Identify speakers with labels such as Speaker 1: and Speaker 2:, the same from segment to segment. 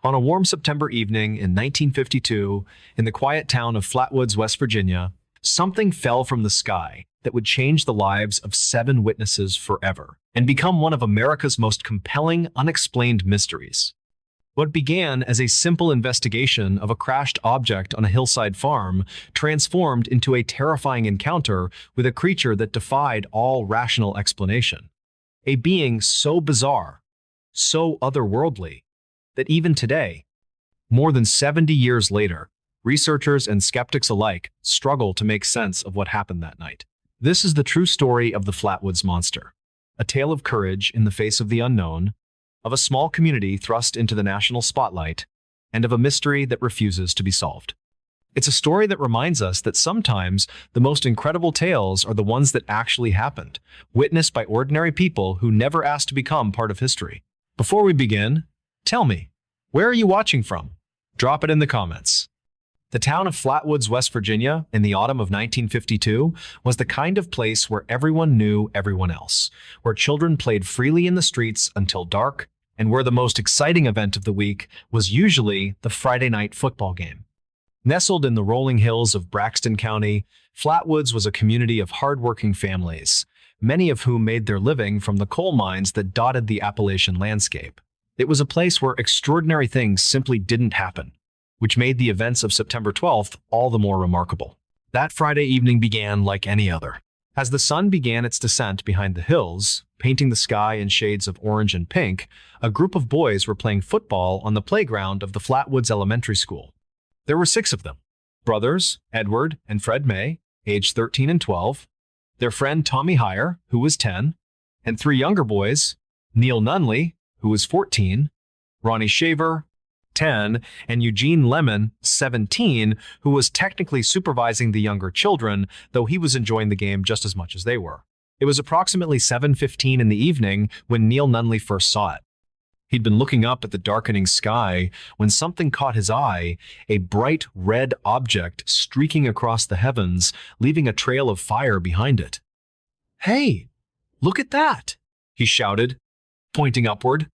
Speaker 1: On a warm September evening in 1952, in the quiet town of Flatwoods, West Virginia, something fell from the sky that would change the lives of 7 witnesses forever and become one of America's most compelling unexplained mysteries. What began as a simple investigation of a crashed object on a hillside farm transformed into a terrifying encounter with a creature that defied all rational explanation. A being so bizarre, so otherworldly, that even today, more than 70 years later, researchers and skeptics alike struggle to make sense of what happened that night. This is the true story of the Flatwoods Monster, a tale of courage in the face of the unknown, of a small community thrust into the national spotlight, and of a mystery that refuses to be solved. It's a story that reminds us that sometimes the most incredible tales are the ones that actually happened, witnessed by ordinary people who never asked to become part of history. Before we begin, tell me, where are you watching from? Drop it in the comments. The town of Flatwoods, West Virginia, in the autumn of 1952, was the kind of place where everyone knew everyone else, where children played freely in the streets until dark, and where the most exciting event of the week was usually the Friday night football game. Nestled in the rolling hills of Braxton County, Flatwoods was a community of hardworking families, many of whom made their living from the coal mines that dotted the Appalachian landscape. It was a place where extraordinary things simply didn't happen, which made the events of September 12th all the more remarkable. That Friday evening began like any other. As the sun began its descent behind the hills, painting the sky in shades of orange and pink, a group of boys were playing football on the playground of the Flatwoods Elementary School. There were 6 of them: brothers Edward and Fred May, aged 13 and 12, their friend Tommy Heyer, who was 10, and 3 younger boys, Neil Nunley, who was 14, Ronnie Shaver, 10, and Eugene Lemon, 17, who was technically supervising the younger children, though he was enjoying the game just as much as they were. It was approximately 7:15 in the evening when Neil Nunley first saw it. He'd been looking up at the darkening sky when something caught his eye, a bright red object streaking across the heavens, leaving a trail of fire behind it. "Hey, look at that!" he shouted, pointing upward.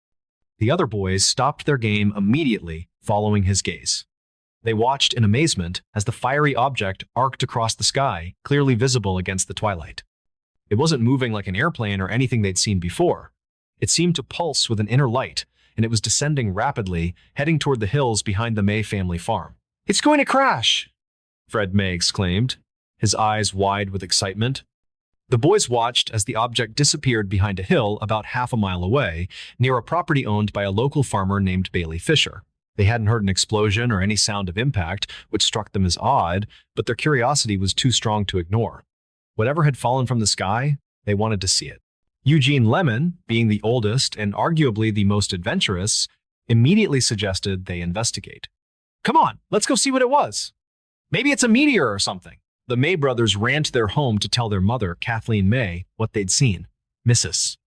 Speaker 1: The other boys stopped their game immediately, following his gaze. They watched in amazement as the fiery object arced across the sky, clearly visible against the twilight. It wasn't moving like an airplane or anything they'd seen before. It seemed to pulse with an inner light, and it was descending rapidly, heading toward the hills behind the May family farm. "It's going to crash!" Fred May exclaimed, his eyes wide with excitement. The boys watched as the object disappeared behind a hill about half a mile away, near a property owned by a local farmer named Bailey Fisher. They hadn't heard an explosion or any sound of impact, which struck them as odd, but their curiosity was too strong to ignore. Whatever had fallen from the sky, they wanted to see it. Eugene Lemon, being the oldest and arguably the most adventurous, immediately suggested they investigate. "Come on, let's go see what it was. Maybe it's a meteor or something." The May brothers ran to their home to tell their mother, Kathleen May, what they'd seen. Mrs.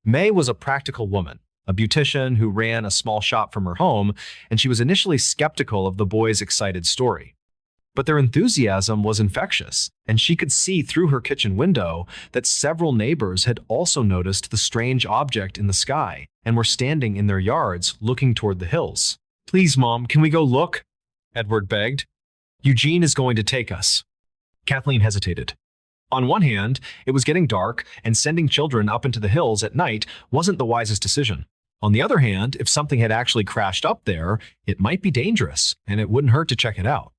Speaker 1: May was a practical woman, a beautician who ran a small shop from her home, and she was initially skeptical of the boys' excited story. But their enthusiasm was infectious, and she could see through her kitchen window that several neighbors had also noticed the strange object in the sky and were standing in their yards looking toward the hills. "Please, Mom, can we go look?" Edward begged. "Eugene is going to take us." Kathleen hesitated. On one hand, it was getting dark, and sending children up into the hills at night wasn't the wisest decision. On the other hand, if something had actually crashed up there, it might be dangerous, and it wouldn't hurt to check it out.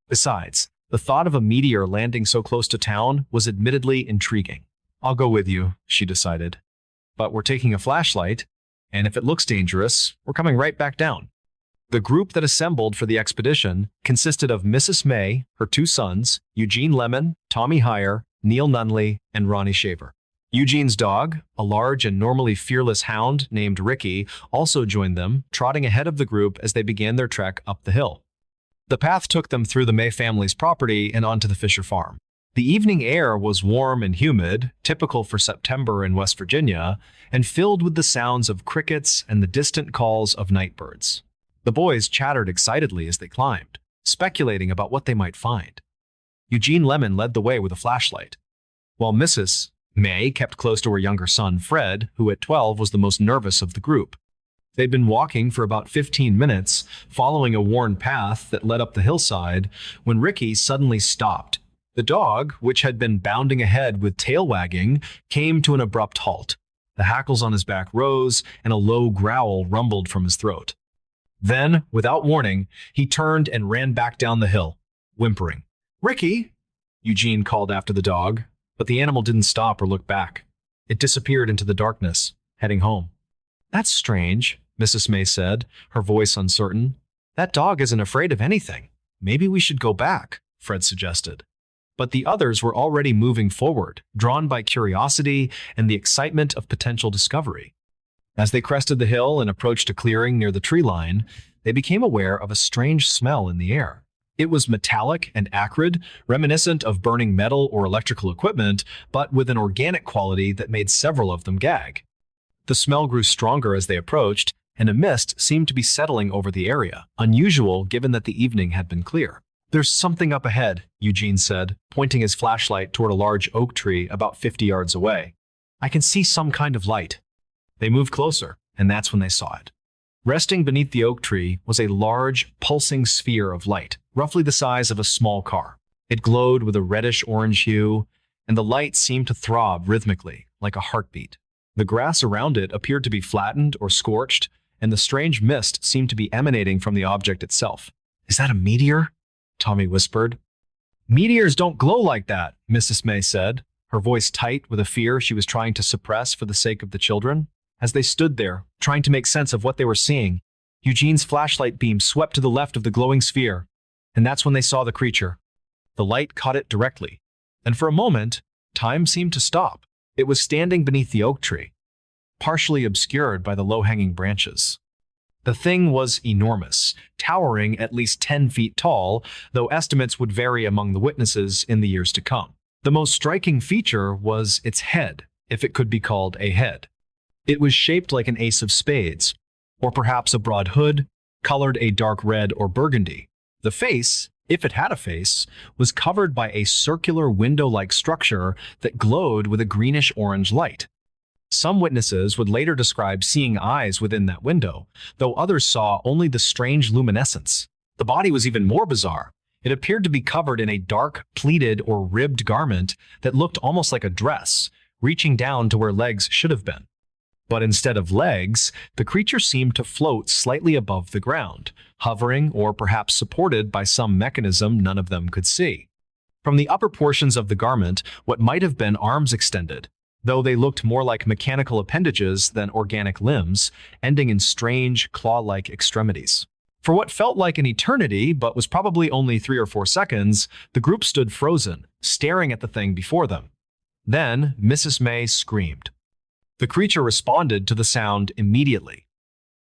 Speaker 1: Besides, the thought of a meteor landing so close to town was admittedly intriguing. "I'll go with you," she decided. "But we're taking a flashlight, and if it looks dangerous, we're coming right back down." The group that assembled for the expedition consisted of Mrs. May, her 2 sons, Eugene Lemon, Tommy Heyer, Neil Nunley, and Ronnie Shaver. Eugene's dog, a large and normally fearless hound named Ricky, also joined them, trotting ahead of the group as they began their trek up the hill. The path took them through the May family's property and onto the Fisher farm. The evening air was warm and humid, typical for September in West Virginia, and filled with the sounds of crickets and the distant calls of night birds. The boys chattered excitedly as they climbed, speculating about what they might find. Eugene Lemon led the way with a flashlight, while Mrs. May kept close to her younger son, Fred, who at 12 was the most nervous of the group. They'd been walking for about 15 minutes, following a worn path that led up the hillside, when Ricky suddenly stopped. The dog, which had been bounding ahead with tail wagging, came to an abrupt halt. The hackles on his back rose, and a low growl rumbled from his throat. Then, without warning, he turned and ran back down the hill, whimpering. "Ricky!" Eugene called after the dog, but the animal didn't stop or look back. It disappeared into the darkness, heading home. "That's strange," Mrs. May said, her voice uncertain. "That dog isn't afraid of anything. Maybe we should go back," Fred suggested. But the others were already moving forward, drawn by curiosity and the excitement of potential discovery. As they crested the hill and approached a clearing near the tree line, they became aware of a strange smell in the air. It was metallic and acrid, reminiscent of burning metal or electrical equipment, but with an organic quality that made several of them gag. The smell grew stronger as they approached, and a mist seemed to be settling over the area, unusual given that the evening had been clear. "There's something up ahead," Eugene said, pointing his flashlight toward a large oak tree about 50 yards away. "I can see some kind of light." They moved closer, and that's when they saw it. Resting beneath the oak tree was a large, pulsing sphere of light, roughly the size of a small car. It glowed with a reddish-orange hue, and the light seemed to throb rhythmically, like a heartbeat. The grass around it appeared to be flattened or scorched, and the strange mist seemed to be emanating from the object itself. "Is that a meteor?" Tommy whispered. "Meteors don't glow like that," Mrs. May said, her voice tight with a fear she was trying to suppress for the sake of the children. As they stood there, trying to make sense of what they were seeing, Eugene's flashlight beam swept to the left of the glowing sphere, and that's when they saw the creature. The light caught it directly, and for a moment, time seemed to stop. It was standing beneath the oak tree, partially obscured by the low-hanging branches. The thing was enormous, towering at least 10 feet tall, though estimates would vary among the witnesses in the years to come. The most striking feature was its head, if it could be called a head. It was shaped like an ace of spades, or perhaps a broad hood, colored a dark red or burgundy. The face, if it had a face, was covered by a circular window-like structure that glowed with a greenish-orange light. Some witnesses would later describe seeing eyes within that window, though others saw only the strange luminescence. The body was even more bizarre. It appeared to be covered in a dark, pleated or ribbed garment that looked almost like a dress, reaching down to where legs should have been. But instead of legs, the creature seemed to float slightly above the ground, hovering or perhaps supported by some mechanism none of them could see. From the upper portions of the garment, what might have been arms extended, though they looked more like mechanical appendages than organic limbs, ending in strange, claw-like extremities. For what felt like an eternity, but was probably only 3 or 4 seconds, the group stood frozen, staring at the thing before them. Then, Mrs. May screamed. The creature responded to the sound immediately.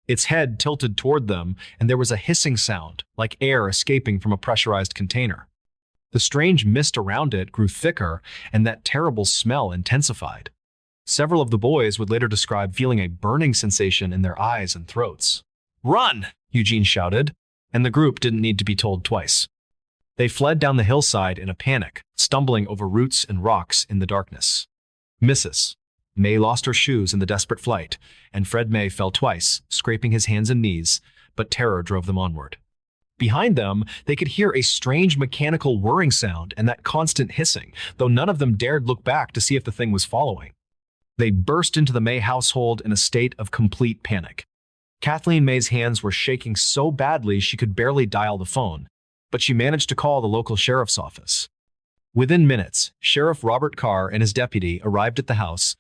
Speaker 1: Its head tilted toward them, and there was a hissing sound, like air escaping from a pressurized container. The strange mist around it grew thicker, and that terrible smell intensified. Several of the boys would later describe feeling a burning sensation in their eyes and throats. "Run!" Eugene shouted, and the group didn't need to be told twice. They fled down the hillside in a panic, stumbling over roots and rocks in the darkness. Mrs. May lost her shoes in the desperate flight, and Fred May fell twice, scraping his hands and knees, but terror drove them onward. Behind them, they could hear a strange mechanical whirring sound and that constant hissing, though none of them dared look back to see if the thing was following. They burst into the May household in a state of complete panic. Kathleen May's hands were shaking so badly she could barely dial the phone, but she managed to call the local sheriff's office. Within minutes, Sheriff Robert Carr and his deputy arrived at the house,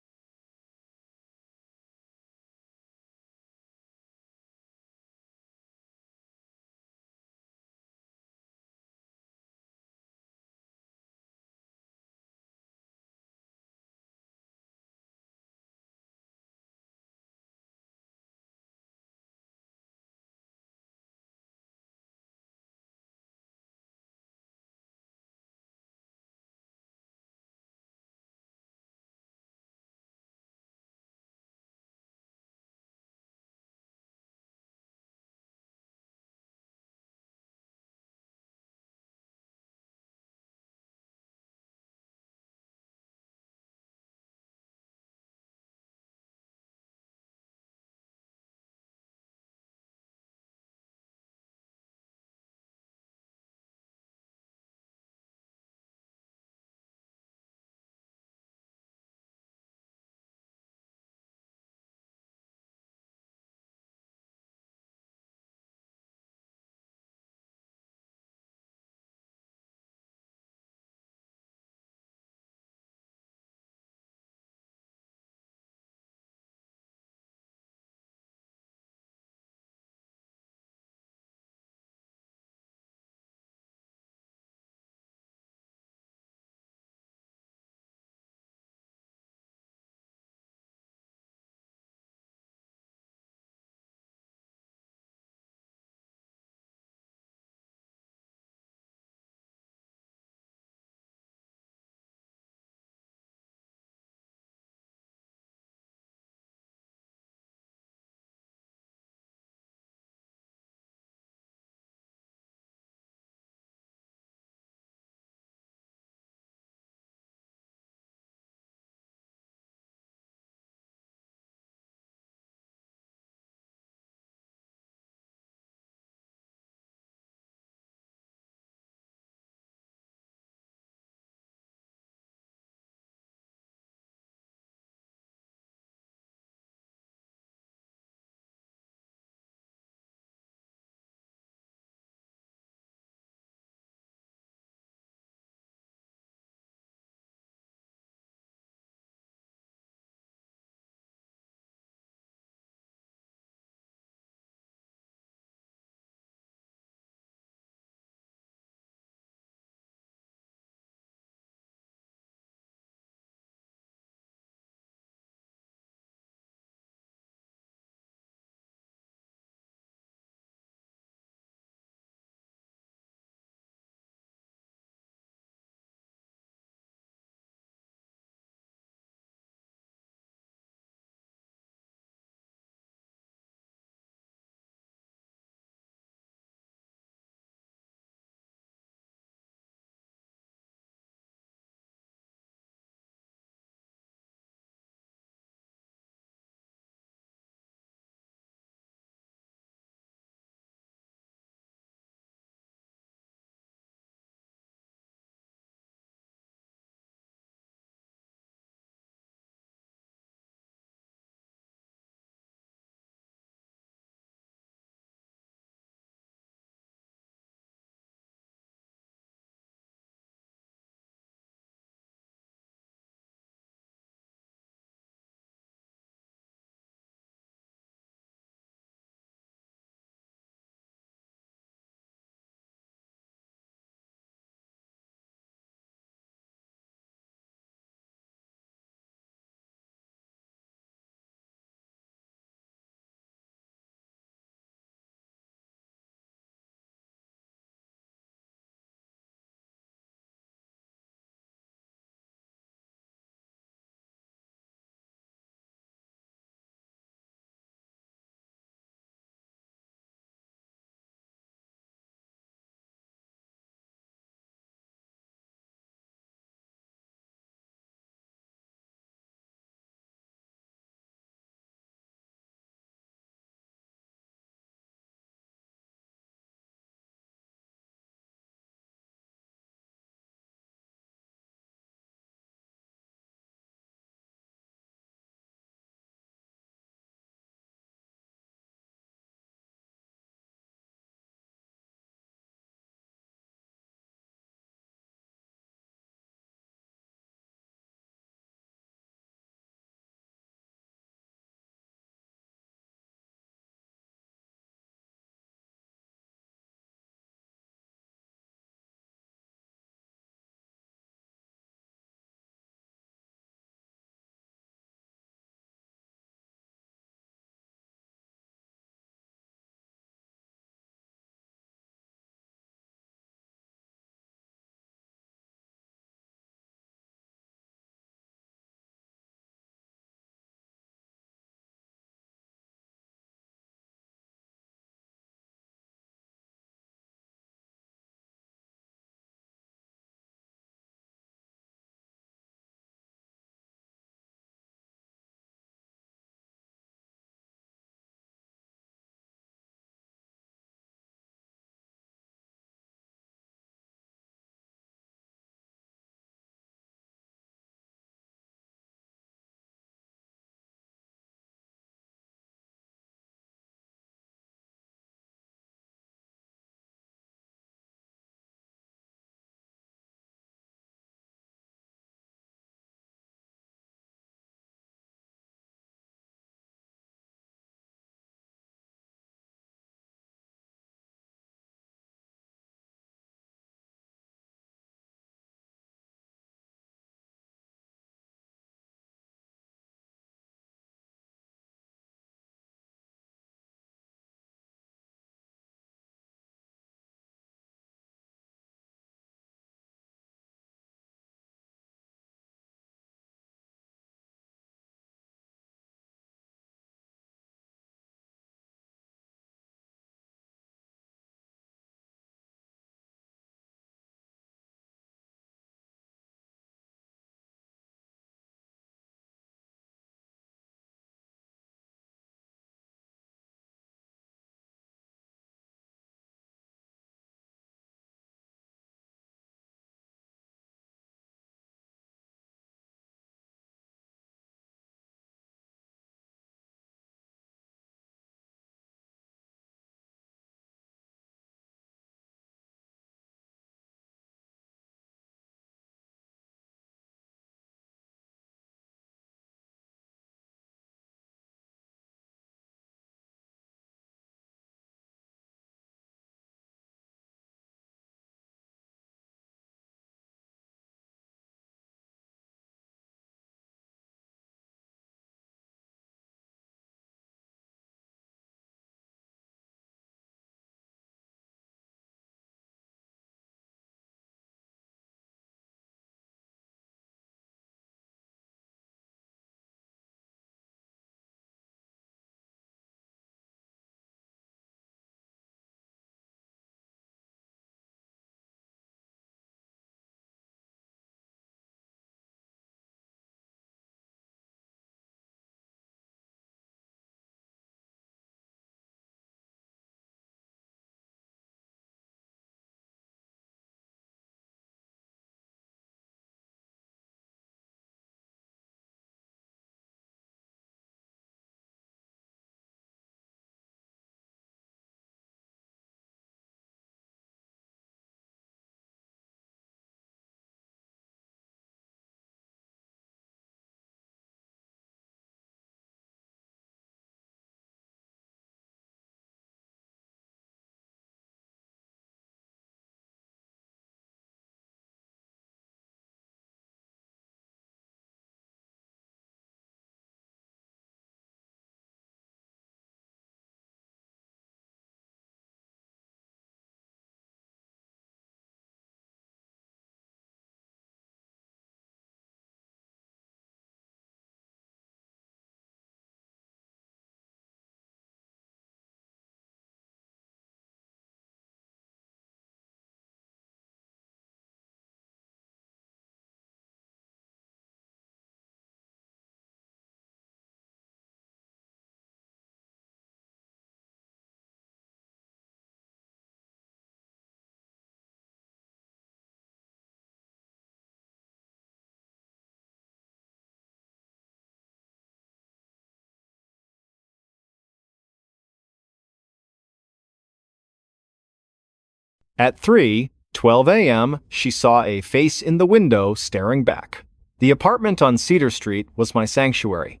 Speaker 1: At 3:12 a.m., she saw a face in the window staring back. The apartment on Cedar Street was my sanctuary.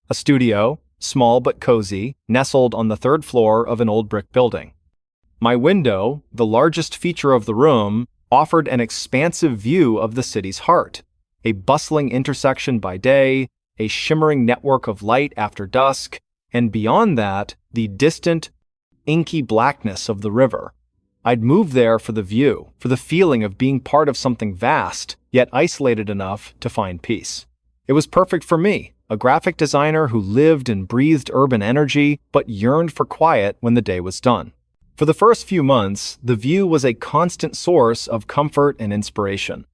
Speaker 1: A studio, small but cozy, nestled on the third floor of an old brick building. My window, the largest feature of the room, offered an expansive view of the city's heart, a bustling intersection by day, a shimmering network of light after dusk, and beyond that, the distant, inky blackness of the river. I'd moved there for the view, for the feeling of being part of something vast, yet isolated enough to find peace. It was perfect for me, a graphic designer who lived and breathed urban energy, but yearned for quiet when the day was done. For the first few months, the view was a constant source of comfort and inspiration.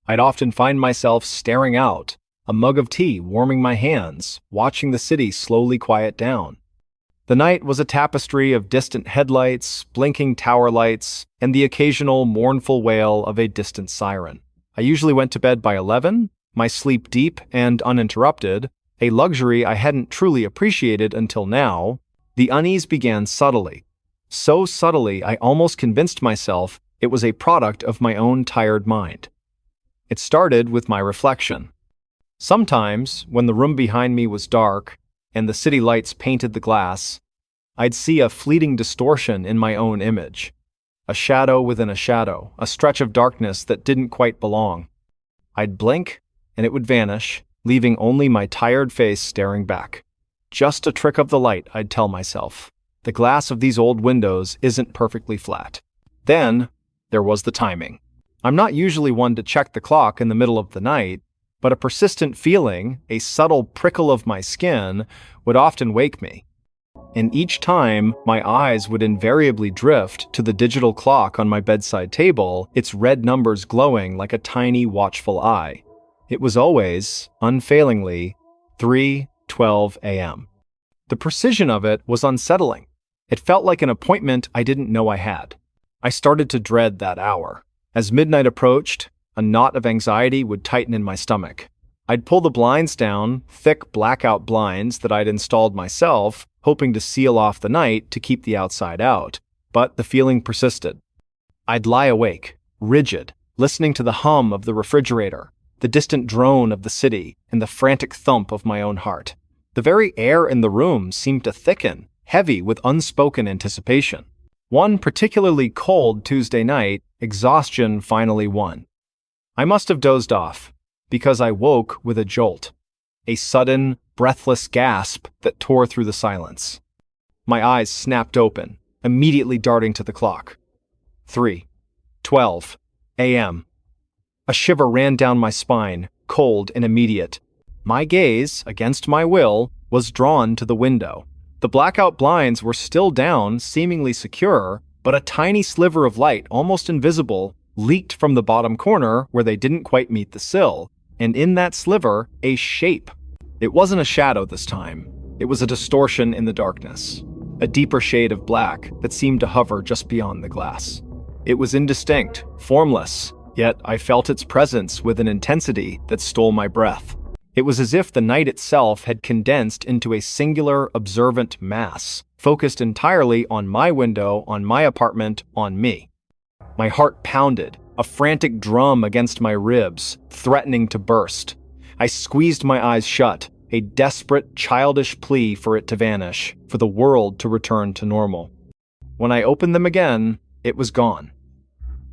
Speaker 1: I'd often find myself staring out, a mug of tea warming my hands, watching the city slowly quiet down. The night was a tapestry of distant headlights, blinking tower lights, and the occasional mournful wail of a distant siren. I usually went to bed by 11, my sleep deep and uninterrupted, a luxury I hadn't truly appreciated until now. The unease began subtly. So subtly I almost convinced myself it was a product of my own tired mind. It started with my reflection. Sometimes, when the room behind me was dark and the city lights painted the glass, I'd see a fleeting distortion in my own image. A shadow within a shadow, a stretch of darkness that didn't quite belong. I'd blink, and it would vanish, leaving only my tired face staring back. Just a trick of the light, I'd tell myself. The glass of these old windows isn't perfectly flat. Then, there was the timing. I'm not usually one to check the clock in the middle of the night, but a persistent feeling, a subtle prickle of my skin, would often wake me. And each time, my eyes would invariably drift to the digital clock on my bedside table, its red numbers glowing like a tiny, watchful eye. It was always, unfailingly, 3:12 a.m. The precision of it was unsettling. It felt like an appointment I didn't know I had. I started to dread that hour. As midnight approached, a knot of anxiety would tighten in my stomach. I'd pull the blinds down, thick blackout blinds that I'd installed myself, hoping to seal off the night to keep the outside out, but the feeling persisted. I'd lie awake, rigid, listening to the hum of the refrigerator, the distant drone of the city, and the frantic thump of my own heart. The very air in the room seemed to thicken, heavy with unspoken anticipation. One particularly cold Tuesday night, exhaustion finally won. I must have dozed off, because I woke with a jolt, a sudden, breathless gasp that tore through the silence. My eyes snapped open, immediately darting to the clock. 3:12 a.m. A shiver ran down my spine, cold and immediate. My gaze, against my will, was drawn to the window. The blackout blinds were still down, seemingly secure, but a tiny sliver of light, almost invisible, leaked from the bottom corner where they didn't quite meet the sill, and in that sliver, a shape. It wasn't a shadow this time. It was a distortion in the darkness, a deeper shade of black that seemed to hover just beyond the glass. It was indistinct, formless, yet I felt its presence with an intensity that stole my breath. It was as if the night itself had condensed into a singular, observant mass, focused entirely on my window, on my apartment, on me. My heart pounded, a frantic drum against my ribs, threatening to burst. I squeezed my eyes shut, a desperate, childish plea for it to vanish, for the world to return to normal. When I opened them again, it was gone.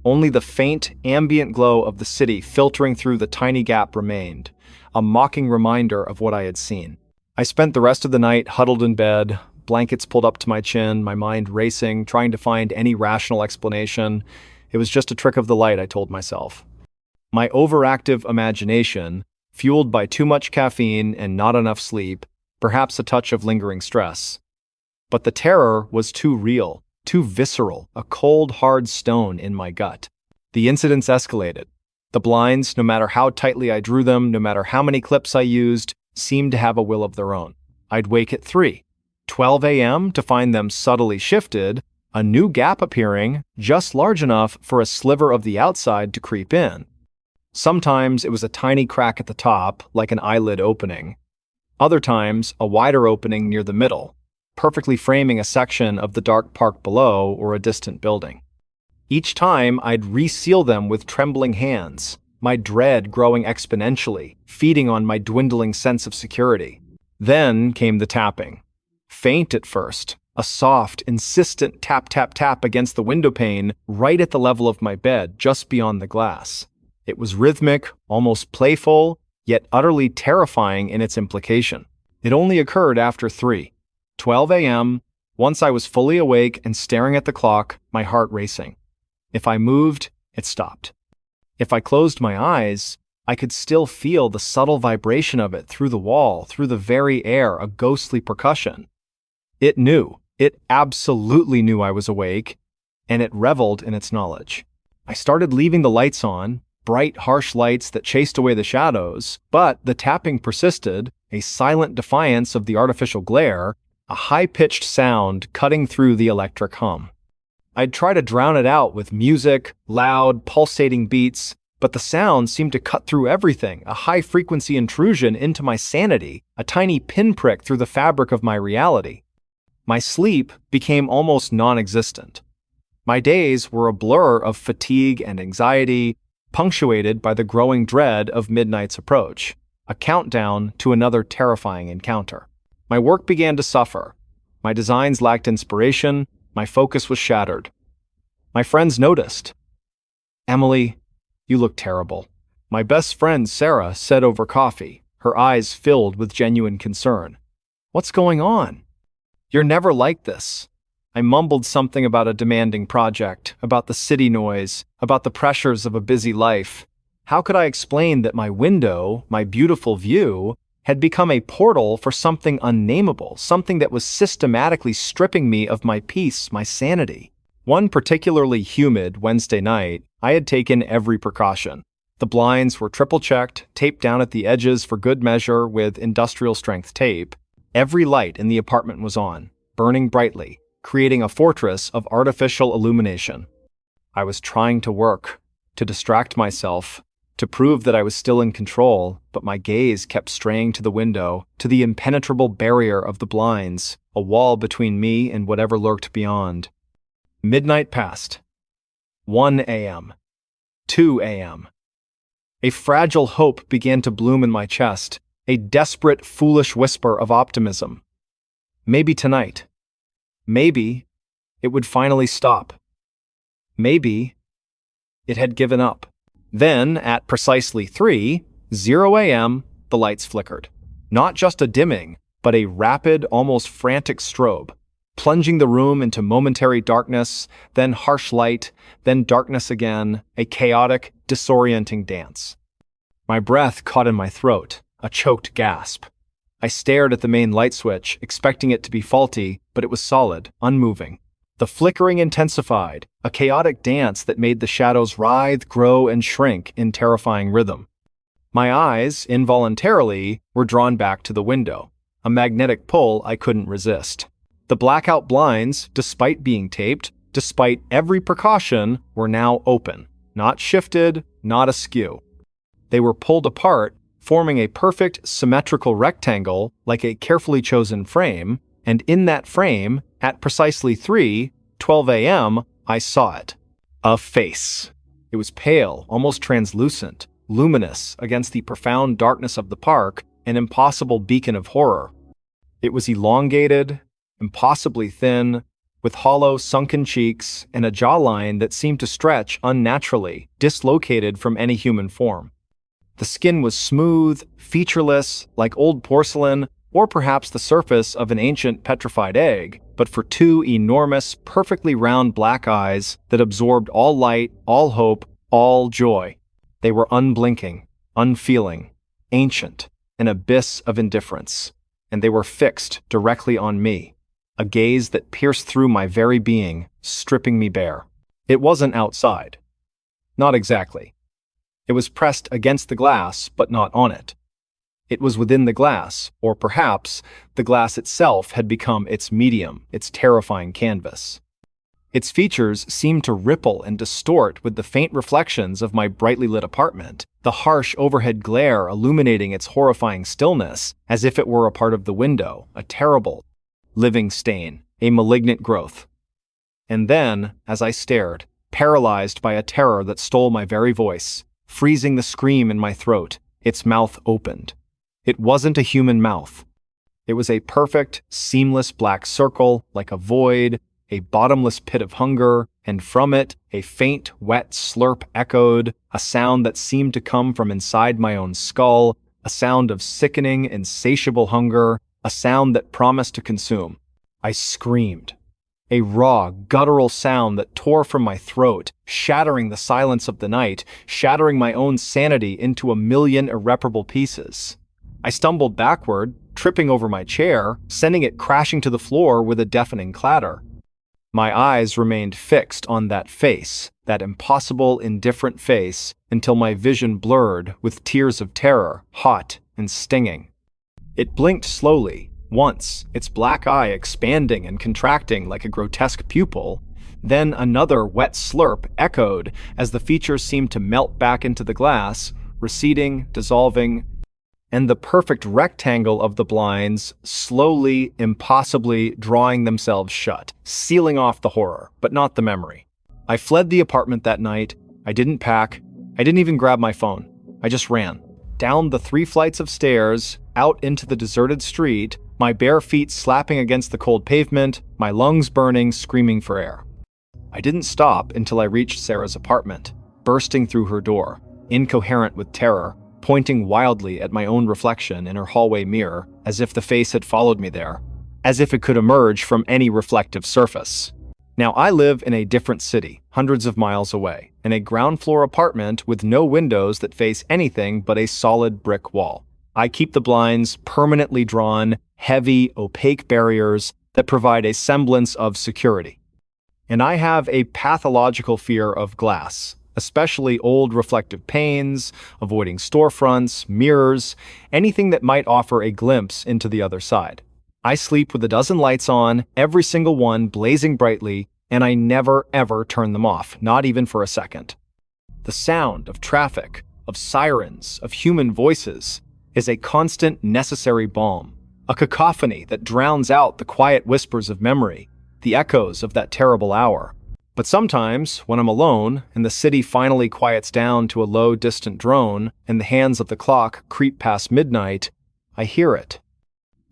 Speaker 1: Only the faint, ambient glow of the city filtering through the tiny gap remained, a mocking reminder of what I had seen. I spent the rest of the night huddled in bed, blankets pulled up to my chin, my mind racing, trying to find any rational explanation. It was just a trick of the light, I told myself. My overactive imagination, fueled by too much caffeine and not enough sleep, perhaps a touch of lingering stress. But the terror was too real, too visceral, a cold, hard stone in my gut. The incidents escalated. The blinds, no matter how tightly I drew them, no matter how many clips I used, seemed to have a will of their own. I'd wake at 3:12 a.m. to find them subtly shifted, a new gap appearing, just large enough for a sliver of the outside to creep in. Sometimes it was a tiny crack at the top, like an eyelid opening. Other times, a wider opening near the middle, perfectly framing a section of the dark park below or a distant building. Each time, I'd reseal them with trembling hands, my dread growing exponentially, feeding on my dwindling sense of security. Then came the tapping. Faint at first, a soft, insistent tap-tap-tap against the windowpane right at the level of my bed, just beyond the glass. It was rhythmic, almost playful, yet utterly terrifying in its implication. It only occurred after 3:12 a.m., once I was fully awake and staring at the clock, my heart racing. If I moved, it stopped. If I closed my eyes, I could still feel the subtle vibration of it through the wall, through the very air, a ghostly percussion. It knew, it absolutely knew I was awake, and it reveled in its knowledge. I started leaving the lights on, bright, harsh lights that chased away the shadows, but the tapping persisted, a silent defiance of the artificial glare, a high-pitched sound cutting through the electric hum. I'd try to drown it out with music, loud, pulsating beats, but the sound seemed to cut through everything, a high-frequency intrusion into my sanity, a tiny pinprick through the fabric of my reality. My sleep became almost non-existent. My days were a blur of fatigue and anxiety, punctuated by the growing dread of midnight's approach, a countdown to another terrifying encounter. My work began to suffer. My designs lacked inspiration. My focus was shattered. My friends noticed. "Emily, you look terrible," my best friend Sarah said over coffee, her eyes filled with genuine concern. "What's going on?" "You're never like this." I mumbled something about a demanding project, about the city noise, about the pressures of a busy life. How could I explain that my window, my beautiful view, had become a portal for something unnameable, something that was systematically stripping me of my peace, my sanity? One particularly humid Wednesday night, I had taken every precaution. The blinds were triple-checked, taped down at the edges for good measure with industrial-strength tape. Every light in the apartment was on, burning brightly, creating a fortress of artificial illumination. I was trying to work, to distract myself, to prove that I was still in control, but my gaze kept straying to the window, to the impenetrable barrier of the blinds, a wall between me and whatever lurked beyond. Midnight passed. 1 a.m. 2 a.m. A fragile hope began to bloom in my chest, a desperate, foolish whisper of optimism. Maybe tonight. Maybe it would finally stop. Maybe it had given up. Then, at precisely 3:00 a.m., the lights flickered. Not just a dimming, but a rapid, almost frantic strobe, plunging the room into momentary darkness, then harsh light, then darkness again, a chaotic, disorienting dance. My breath caught in my throat, a choked gasp. I stared at the main light switch, expecting it to be faulty, but it was solid, unmoving. The flickering intensified, a chaotic dance that made the shadows writhe, grow, and shrink in terrifying rhythm. My eyes, involuntarily, were drawn back to the window, a magnetic pull I couldn't resist. The blackout blinds, despite being taped, despite every precaution, were now open, not shifted, not askew. They were pulled apart, forming a perfect, symmetrical rectangle like a carefully chosen frame, and in that frame, at precisely 3:12 a.m., I saw it. A face. It was pale, almost translucent, luminous against the profound darkness of the park, an impossible beacon of horror. It was elongated, impossibly thin, with hollow, sunken cheeks and a jawline that seemed to stretch unnaturally, dislocated from any human form. The skin was smooth, featureless, like old porcelain, or perhaps the surface of an ancient petrified egg, but for two enormous, perfectly round black eyes that absorbed all light, all hope, all joy. They were unblinking, unfeeling, ancient, an abyss of indifference, and they were fixed directly on me, a gaze that pierced through my very being, stripping me bare. It wasn't outside. Not exactly. It was pressed against the glass, but not on it. It was within the glass, or perhaps the glass itself had become its medium, its terrifying canvas. Its features seemed to ripple and distort with the faint reflections of my brightly lit apartment, the harsh overhead glare illuminating its horrifying stillness, as if it were a part of the window, a terrible, living stain, a malignant growth. And then, as I stared, paralyzed by a terror that stole my very voice, freezing the scream in my throat. Its mouth opened. It wasn't a human mouth. It was a perfect, seamless black circle, like a void, a bottomless pit of hunger, and from it, a faint, wet slurp echoed, a sound that seemed to come from inside my own skull, a sound of sickening, insatiable hunger, a sound that promised to consume. I screamed. A raw, guttural sound that tore from my throat, shattering the silence of the night, shattering my own sanity into a million irreparable pieces. I stumbled backward, tripping over my chair, sending it crashing to the floor with a deafening clatter. My eyes remained fixed on that face, that impossible, indifferent face, until my vision blurred with tears of terror, hot and stinging. It blinked slowly, once, its black eye expanding and contracting like a grotesque pupil. Then another wet slurp echoed as the features seemed to melt back into the glass, receding, dissolving, and the perfect rectangle of the blinds slowly, impossibly drawing themselves shut, sealing off the horror, but not the memory. I fled the apartment that night. I didn't pack. I didn't even grab my phone. I just ran. Down the 3 flights of stairs, out into the deserted street, my bare feet slapping against the cold pavement, my lungs burning, screaming for air. I didn't stop until I reached Sarah's apartment, bursting through her door, incoherent with terror, pointing wildly at my own reflection in her hallway mirror, as if the face had followed me there, as if it could emerge from any reflective surface. Now, I live in a different city, hundreds of miles away, in a ground-floor apartment with no windows that face anything but a solid brick wall. I keep the blinds permanently drawn, heavy, opaque barriers that provide a semblance of security. And I have a pathological fear of glass, especially old reflective panes, avoiding storefronts, mirrors, anything that might offer a glimpse into the other side. I sleep with a dozen lights on, every single one blazing brightly, and I never ever turn them off, not even for a second. The sound of traffic, of sirens, of human voices, is a constant necessary balm, a cacophony that drowns out the quiet whispers of memory, the echoes of that terrible hour. But sometimes, when I'm alone, and the city finally quiets down to a low, distant drone, and the hands of the clock creep past midnight, I hear it.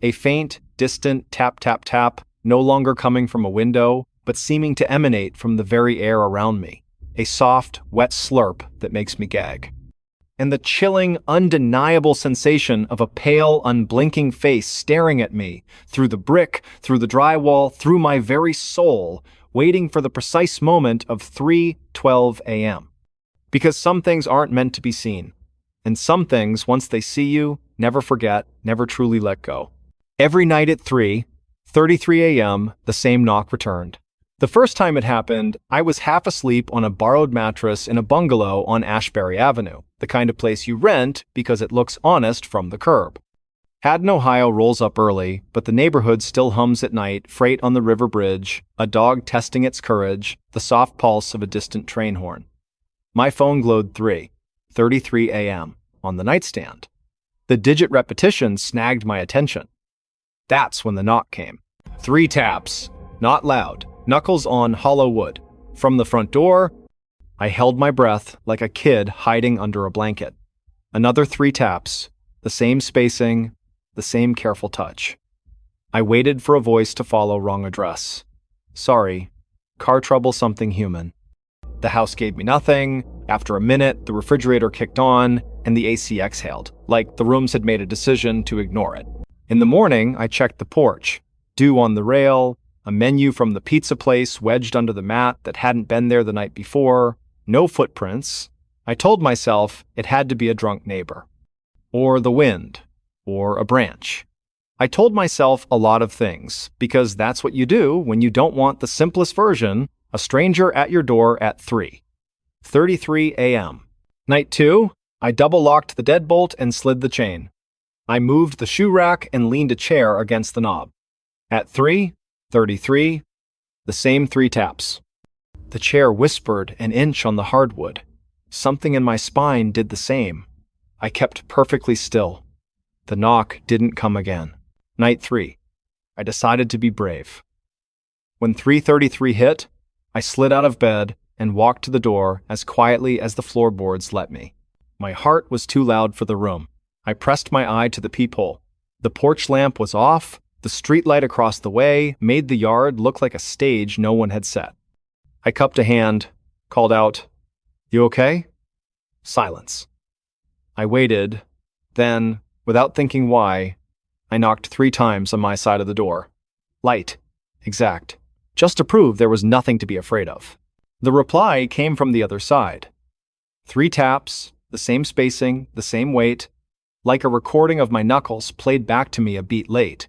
Speaker 1: A faint, distant tap, tap, tap, no longer coming from a window, but seeming to emanate from the very air around me. A soft, wet slurp that makes me gag. And the chilling, undeniable sensation of a pale, unblinking face staring at me, through the brick, through the drywall, through my very soul, waiting for the precise moment of 3:12 a.m. Because some things aren't meant to be seen. And some things, once they see you, never forget, never truly let go. Every night at 3:33 a.m., the same knock returned. The first time it happened, I was half asleep on a borrowed mattress in a bungalow on Ashbury Avenue, the kind of place you rent because it looks honest from the curb. Haddon, Ohio rolls up early, but the neighborhood still hums at night, freight on the river bridge, a dog testing its courage, the soft pulse of a distant train horn. My phone glowed 3:33 a.m. on the nightstand. The digit repetition snagged my attention. That's when the knock came. 3 taps, not loud, knuckles on hollow wood. From the front door, I held my breath like a kid hiding under a blanket. Another 3 taps, the same spacing, the same careful touch. I waited for a voice to follow wrong address. Sorry, car trouble, something human. The house gave me nothing. After a minute, the refrigerator kicked on and the AC exhaled, like the rooms had made a decision to ignore it. In the morning, I checked the porch. Dew on the rail, a menu from the pizza place wedged under the mat that hadn't been there the night before, no footprints. I told myself it had to be a drunk neighbor. Or the wind. Or a branch. I told myself a lot of things, because that's what you do when you don't want the simplest version, a stranger at your door at 3:33 a.m. Night 2, I double-locked the deadbolt and slid the chain. I moved the shoe rack and leaned a chair against the knob. At 3:33, the same 3 taps. The chair whispered an inch on the hardwood. Something in my spine did the same. I kept perfectly still. The knock didn't come again. Night 3. I decided to be brave. When 3:33 hit, I slid out of bed, and walked to the door as quietly as the floorboards let me. My heart was too loud for the room. I pressed my eye to the peephole. The porch lamp was off. The streetlight across the way made the yard look like a stage no one had set. I cupped a hand, called out, "You okay?" Silence. I waited. Then, without thinking why, I knocked 3 times on my side of the door. Light. Exact. Just to prove there was nothing to be afraid of. The reply came from the other side. 3 taps, the same spacing, the same weight, like a recording of my knuckles played back to me a beat late.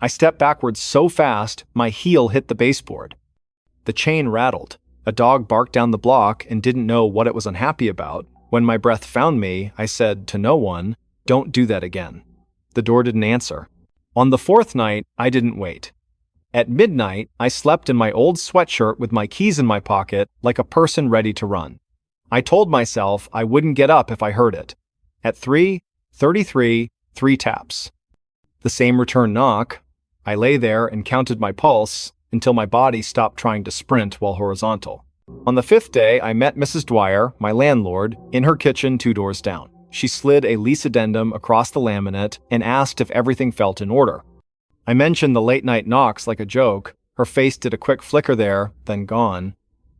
Speaker 1: I stepped backwards so fast, my heel hit the baseboard. The chain rattled. A dog barked down the block and didn't know what it was unhappy about. When my breath found me, I said to no one, "Don't do that again." The door didn't answer. On the 4th night, I didn't wait. At midnight, I slept in my old sweatshirt with my keys in my pocket, like a person ready to run. I told myself I wouldn't get up if I heard it. At 3:33, 3 taps. The same return knock. I lay there and counted my pulse until my body stopped trying to sprint while horizontal. On the 5th day, I met Mrs. Dwyer, my landlord, in her kitchen 2 doors down. She slid a lease addendum across the laminate and asked if everything felt in order. I mentioned the late-night knocks like a joke. Her face did a quick flicker there, then gone.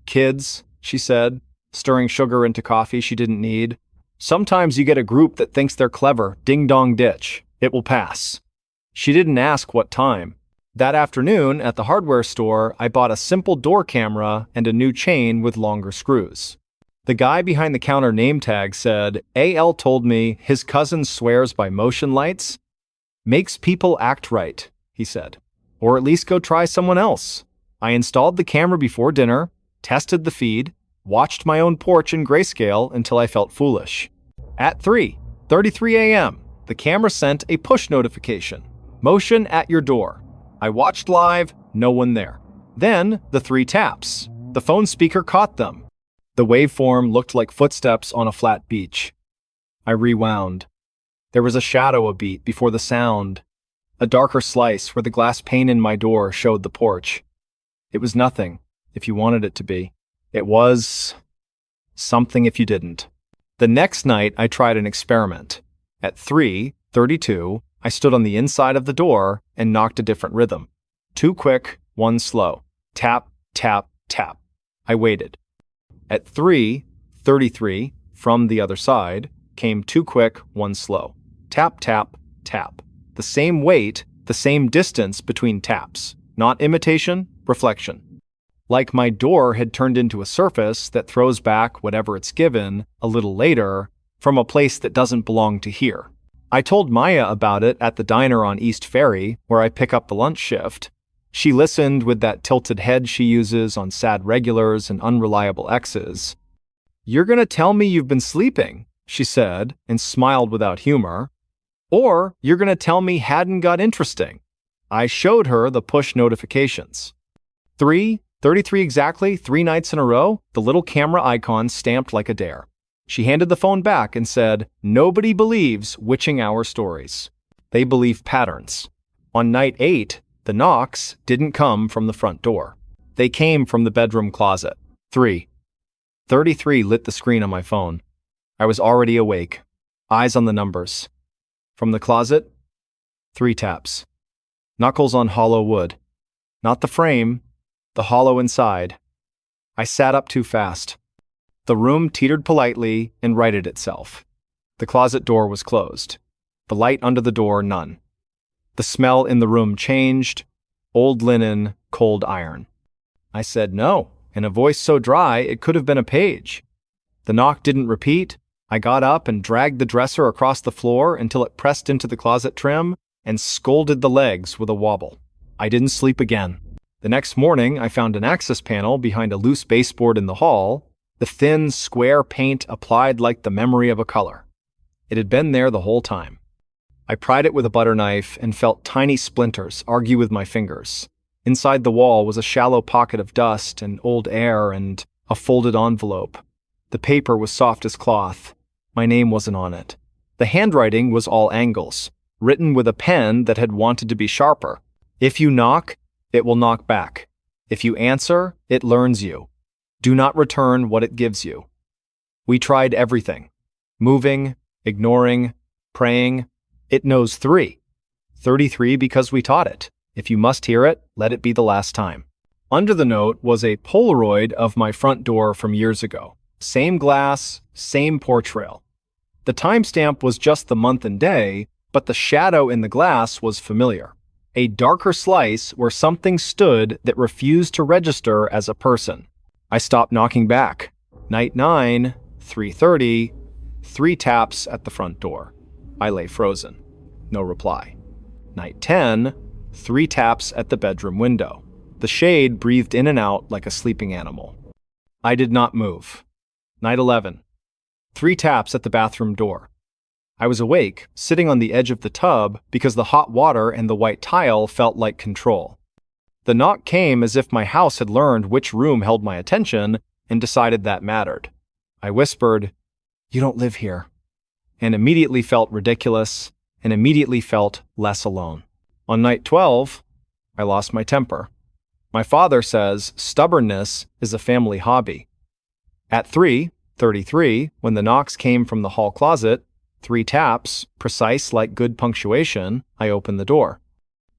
Speaker 1: "Kids," she said, stirring sugar into coffee she didn't need. "Sometimes you get a group that thinks they're clever. Ding-dong ditch. It will pass." She didn't ask what time. That afternoon, at the hardware store, I bought a simple door camera and a new chain with longer screws. The guy behind the counter name tag said, "AL told me his cousin swears by motion lights. Makes people act right," he said. "Or at least go try someone else." I installed the camera before dinner, tested the feed, watched my own porch in grayscale until I felt foolish. At 3:33 a.m., the camera sent a push notification. "Motion at your door." I watched live, no one there. Then, the 3 taps. The phone speaker caught them. The waveform looked like footsteps on a flat beach. I rewound. There was a shadow a beat before the sound, a darker slice where the glass pane in my door showed the porch. It was nothing, if you wanted it to be. It was something if you didn't. The next night, I tried an experiment. At 3:32, I stood on the inside of the door and knocked a different rhythm. 2 quick, 1 slow. Tap, tap, tap. I waited. At 3:33, from the other side, came 2 quick, 1 slow. Tap, tap, tap. The same weight, the same distance between taps. Not imitation, reflection. Like my door had turned into a surface that throws back whatever it's given, a little later, from a place that doesn't belong to here. I told Maya about it at the diner on East Ferry, where I pick up the lunch shift. She listened with that tilted head she uses on sad regulars and unreliable exes. "You're gonna tell me you've been sleeping," she said, and smiled without humor. "Or you're gonna tell me hadn't got interesting." I showed her the push notifications. 3:33 exactly, 3 nights in a row, the little camera icon stamped like a dare. She handed the phone back and said, "Nobody believes witching hour stories. They believe patterns." On night 8, the knocks didn't come from the front door. They came from the bedroom closet. 3:33 lit the screen on my phone. I was already awake, eyes on the numbers. From the closet, 3 taps. Knuckles on hollow wood. Not the frame, the hollow inside. I sat up too fast. The room teetered politely and righted itself. The closet door was closed. The light under the door, none. The smell in the room changed. Old linen, cold iron. I said no, in a voice so dry it could have been a page. The knock didn't repeat. I got up and dragged the dresser across the floor until it pressed into the closet trim and scolded the legs with a wobble. I didn't sleep again. The next morning, I found an access panel behind a loose baseboard in the hall, the thin, square paint applied like the memory of a color. It had been there the whole time. I pried it with a butter knife and felt tiny splinters argue with my fingers. Inside the wall was a shallow pocket of dust and old air and a folded envelope. The paper was soft as cloth. My name wasn't on it. The handwriting was all angles, written with a pen that had wanted to be sharper. If you knock, it will knock back. If you answer, it learns you. Do not return what it gives you. We tried everything. Moving, ignoring, praying. It knows 3. 33 because we taught it. If you must hear it, let it be the last time. Under the note was a Polaroid of my front door from years ago. Same glass, same porch rail. The timestamp was just the month and day, but the shadow in the glass was familiar. A darker slice where something stood that refused to register as a person. I stopped knocking back. Night 9, 3:30, 3 taps at the front door. I lay frozen. No reply. Night 10, 3 taps at the bedroom window. The shade breathed in and out like a sleeping animal. I did not move. Night 11, 3 taps at the bathroom door. I was awake, sitting on the edge of the tub because the hot water and the white tile felt like control. The knock came as if my house had learned which room held my attention and decided that mattered. I whispered, "You don't live here," and immediately felt ridiculous and immediately felt less alone. On night 12, I lost my temper. My father says stubbornness is a family hobby. At 3:33, when the knocks came from the hall closet, 3 taps, precise like good punctuation, I opened the door.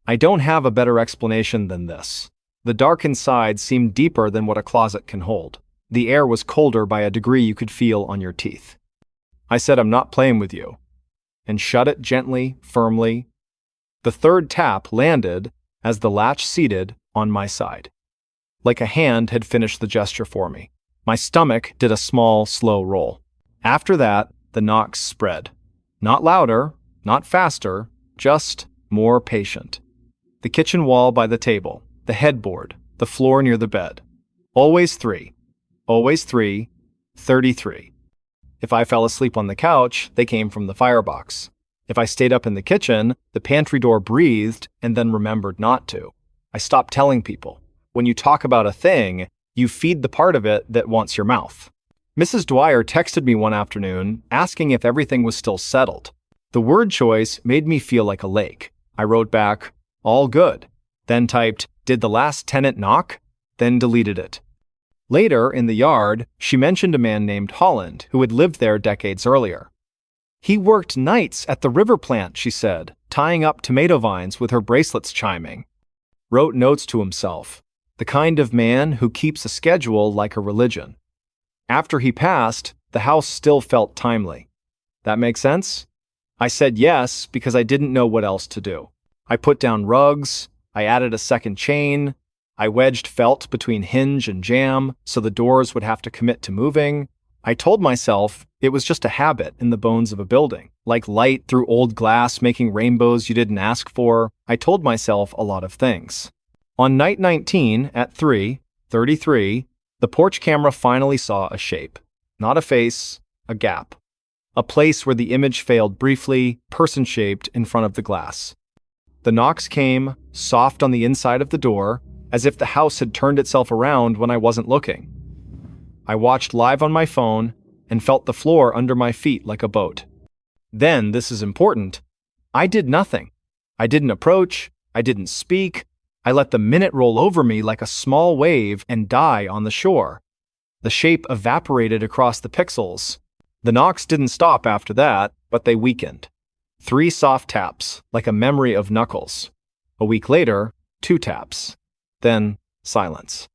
Speaker 1: I don't have a better explanation than this. The dark inside seemed deeper than what a closet can hold. The air was colder by a degree you could feel on your teeth. I said, "I'm not playing with you," and shut it gently, firmly. The 3rd tap landed as the latch seated on my side. Like a hand had finished the gesture for me. My stomach did a small, slow roll. After that, the knocks spread. Not louder, not faster, just more patient. The kitchen wall by the table, the headboard, the floor near the bed. Always 3. Always 3. 33. If I fell asleep on the couch, they came from the firebox. If I stayed up in the kitchen, the pantry door breathed and then remembered not to. I stopped telling people. When you talk about a thing, you feed the part of it that wants your mouth. Mrs. Dwyer texted me one afternoon asking if everything was still settled. The word choice made me feel like a lake. I wrote back, "All good," then typed, "Did the last tenant knock?" then deleted it. Later, in the yard, she mentioned a man named Holland who had lived there decades earlier. "He worked nights at the river plant," she said, tying up tomato vines with her bracelets chiming. Wrote notes to himself, the kind of man who keeps a schedule like a religion. After he passed, the house still felt timely. That make sense? I said yes because I didn't know what else to do. I put down rugs, I added a second chain, I wedged felt between hinge and jamb so the doors would have to commit to moving. I told myself it was just a habit in the bones of a building, like light through old glass making rainbows you didn't ask for. I told myself a lot of things. On night 19 at 3:33, the porch camera finally saw a shape. Not a face, a gap. A place where the image failed briefly, person-shaped in front of the glass. The knocks came, soft on the inside of the door, as if the house had turned itself around when I wasn't looking. I watched live on my phone and felt the floor under my feet like a boat. Then, this is important, I did nothing. I didn't approach, I didn't speak, I let the minute roll over me like a small wave and die on the shore. The shape evaporated across the pixels. The knocks didn't stop after that, but they weakened. 3 soft taps, like a memory of knuckles. A week later, 2 taps. Then, silence.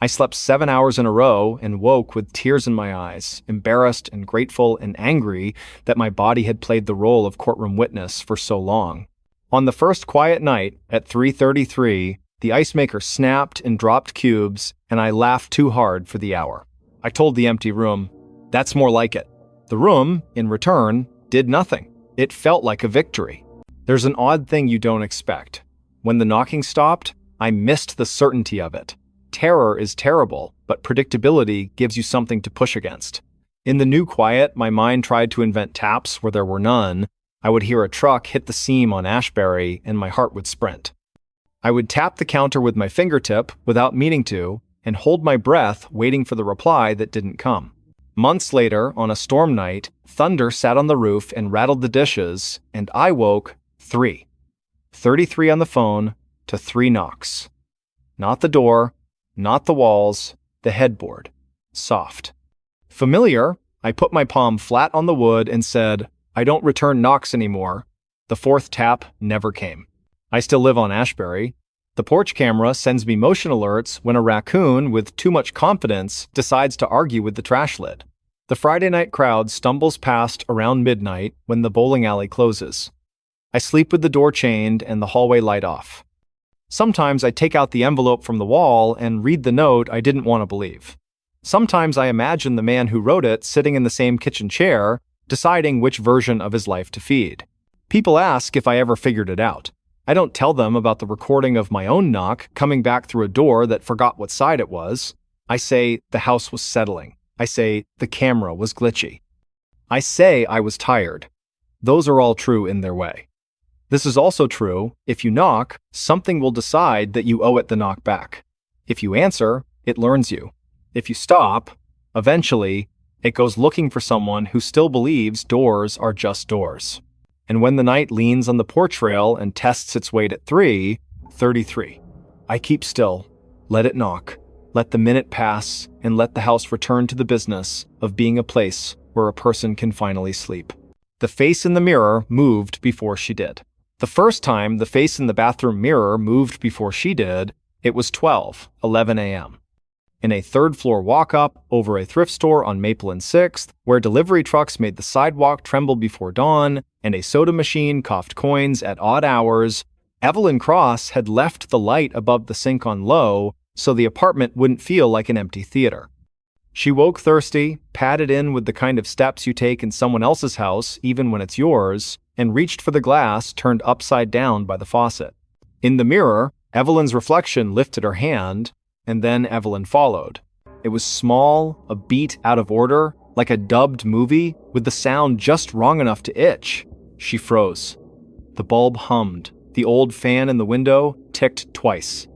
Speaker 1: I slept 7 hours in a row and woke with tears in my eyes, embarrassed and grateful and angry that my body had played the role of courtroom witness for so long. On the first quiet night, at 3:33, the ice maker snapped and dropped cubes, and I laughed too hard for the hour. I told the empty room, "That's more like it." The room, in return, did nothing. It felt like a victory. There's an odd thing you don't expect. When the knocking stopped, I missed the certainty of it. Terror is terrible, but predictability gives you something to push against. In the new quiet, my mind tried to invent taps where there were none. I would hear a truck hit the seam on Ashbury, and my heart would sprint. I would tap the counter with my fingertip without meaning to, and hold my breath waiting for the reply that didn't come. Months later, on a storm night, thunder sat on the roof and rattled the dishes, and I woke 3:33 on the phone to 3 knocks. Not the door, not the walls, the headboard.
Speaker 2: soft. Familiar, I put my palm flat on the wood and said, I don't return knocks anymore. The fourth tap never came. I still live on Ashbury. The porch camera sends me motion alerts when a raccoon with too much confidence decides to argue with the trash lid. The Friday night crowd stumbles past around midnight when the bowling alley closes. I sleep with the door chained and the hallway light off. Sometimes I take out the envelope from the wall and read the note I didn't want to believe. Sometimes I imagine the man who wrote it sitting in the same kitchen chair, deciding which version of his life to feed. People ask if I ever figured it out. I don't tell them about the recording of my own knock coming back through a door that forgot what side it was. I say the house was settling. I say the camera was glitchy. I say I was tired. Those are all true in their way. This is also true. If you knock, something will decide that you owe it the knock back. If you answer, it learns you. If you stop, eventually, it goes looking for someone who still believes doors are just doors. And when the night leans on the porch rail and tests its weight at 3:33, I keep still, let it knock, let the minute pass, and let the house return to the business of being a place where a person can finally sleep. The face in the mirror moved before she did. The first time the face in the bathroom mirror moved before she did, it was 12:11 a.m. In a third-floor walk-up over a thrift store on Maple and 6th, where delivery trucks made the sidewalk tremble before dawn and a soda machine coughed coins at odd hours, Evelyn Cross had left the light above the sink on low so the apartment wouldn't feel like an empty theater. She woke thirsty, padded in with the kind of steps you take in someone else's house, even when it's yours, and reached for the glass turned upside down by the faucet. In the mirror, Evelyn's reflection lifted her hand, and then Evelyn followed. It was small, a beat out of order, like a dubbed movie, with the sound just wrong enough to itch. She froze. The bulb hummed. The old fan in the window ticked twice.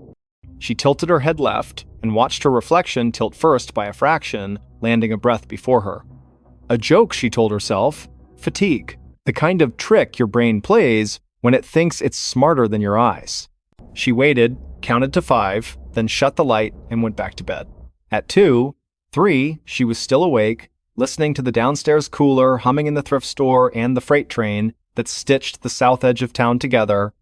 Speaker 2: She tilted her head left and watched her reflection tilt first by a fraction, landing a breath before her. A joke, she told herself. Fatigue. The kind of trick your brain plays when it thinks it's smarter than your eyes. She waited, counted to 5, then shut the light and went back to bed. At 2:03, she was still awake, listening to the downstairs cooler humming in the thrift store and the freight train that stitched the south edge of town together,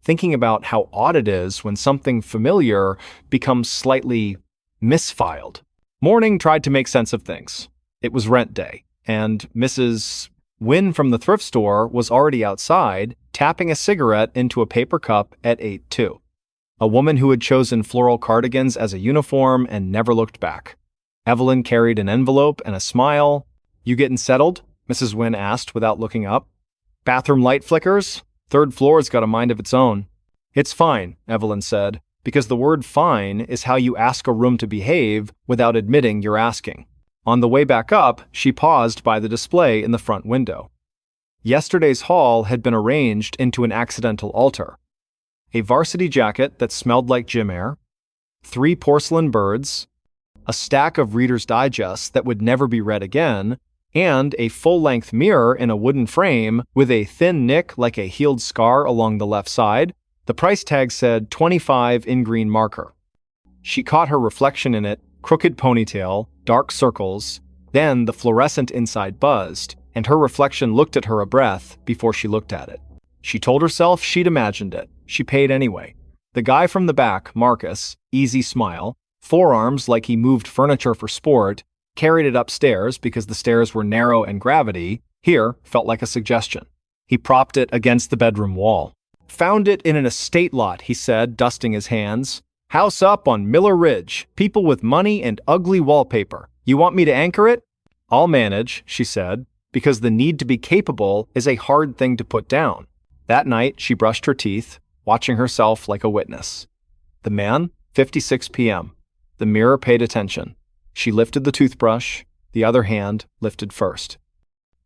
Speaker 2: thinking about how odd it is when something familiar becomes slightly misfiled. Morning tried to make sense of things. It was rent day, and Mrs. Wynne from the thrift store was already outside, tapping a cigarette into a paper cup at 8:02. A woman who had chosen floral cardigans as a uniform and never looked back. Evelyn carried an envelope and a smile. You getting settled? Mrs. Wynne asked without looking up. Bathroom light flickers? Third floor's got a mind of its own. It's fine, Evelyn said, because the word fine is how you ask a room to behave without admitting you're asking. On the way back up, she paused by the display in the front window. Yesterday's haul had been arranged into an accidental altar. A varsity jacket that smelled like gym air, 3 porcelain birds, a stack of Reader's Digests that would never be read again, and a full-length mirror in a wooden frame with a thin nick like a healed scar along the left side. The price tag said $25 in green marker. She caught her reflection in it, crooked ponytail, dark circles, then the fluorescent inside buzzed, and her reflection looked at her a breath before she looked at it. She told herself she'd imagined it. She paid anyway. The guy from the back, Marcus, easy smile, forearms like he moved furniture for sport, carried it upstairs because the stairs were narrow and gravity, here felt like a suggestion. He propped it against the bedroom wall. Found it in an estate lot, he said, dusting his hands. House up on Miller Ridge. People with money and ugly wallpaper. You want me to anchor it? I'll manage, she said, because the need to be capable is a hard thing to put down. That night, she brushed her teeth, watching herself like a witness. The man, 56 p.m. The mirror paid attention. She lifted the toothbrush, the other hand lifted first.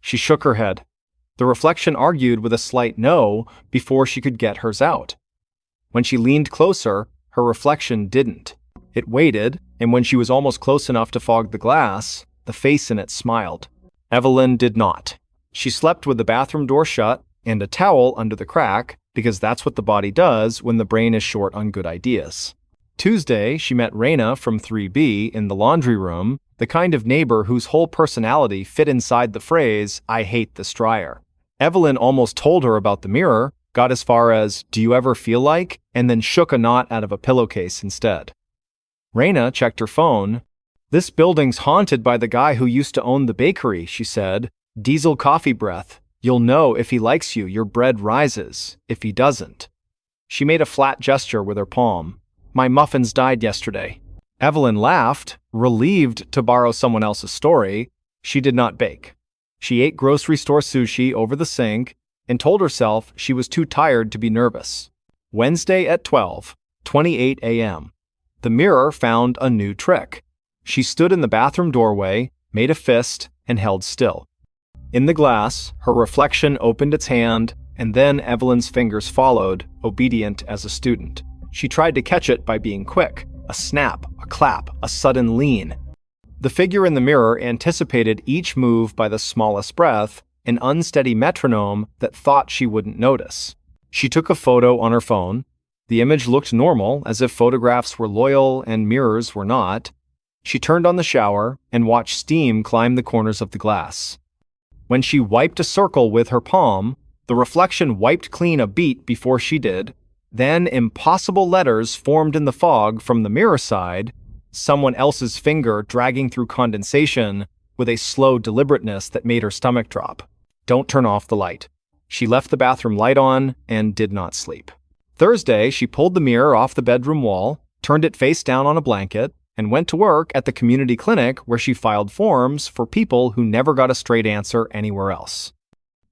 Speaker 2: She shook her head. The reflection argued with a slight no before she could get hers out. When she leaned closer, her reflection didn't. It waited, and when she was almost close enough to fog the glass, the face in it smiled. Evelyn did not. She slept with the bathroom door shut and a towel under the crack, because that's what the body does when the brain is short on good ideas. Tuesday, she met Raina from 3B in the laundry room, the kind of neighbor whose whole personality fit inside the phrase, "I hate this dryer." Evelyn almost told her about the mirror, got as far as, "Do you ever feel like?" and then shook a knot out of a pillowcase instead. Raina checked her phone. "This building's haunted by the guy who used to own the bakery," she said. "Diesel coffee breath. You'll know if he likes you, your bread rises. If he doesn't." She made a flat gesture with her palm. "My muffins died yesterday." Evelyn laughed, relieved to borrow someone else's story. She did not bake. She ate grocery store sushi over the sink and told herself she was too tired to be nervous. Wednesday at 12:28 a.m. The mirror found a new trick. She stood in the bathroom doorway, made a fist, and held still. In the glass, her reflection opened its hand, and then Evelyn's fingers followed, obedient as a student. She tried to catch it by being quick. A snap, a clap, a sudden lean. The figure in the mirror anticipated each move by the smallest breath, an unsteady metronome that thought she wouldn't notice. She took a photo on her phone. The image looked normal, as if photographs were loyal and mirrors were not. She turned on the shower and watched steam climb the corners of the glass. When she wiped a circle with her palm, the reflection wiped clean a beat before she did. Then impossible letters formed in the fog from the mirror side, someone else's finger dragging through condensation with a slow deliberateness that made her stomach drop. "Don't turn off the light." She left the bathroom light on and did not sleep. Thursday, she pulled the mirror off the bedroom wall, turned it face down on a blanket, and went to work at the community clinic where she filed forms for people who never got a straight answer anywhere else.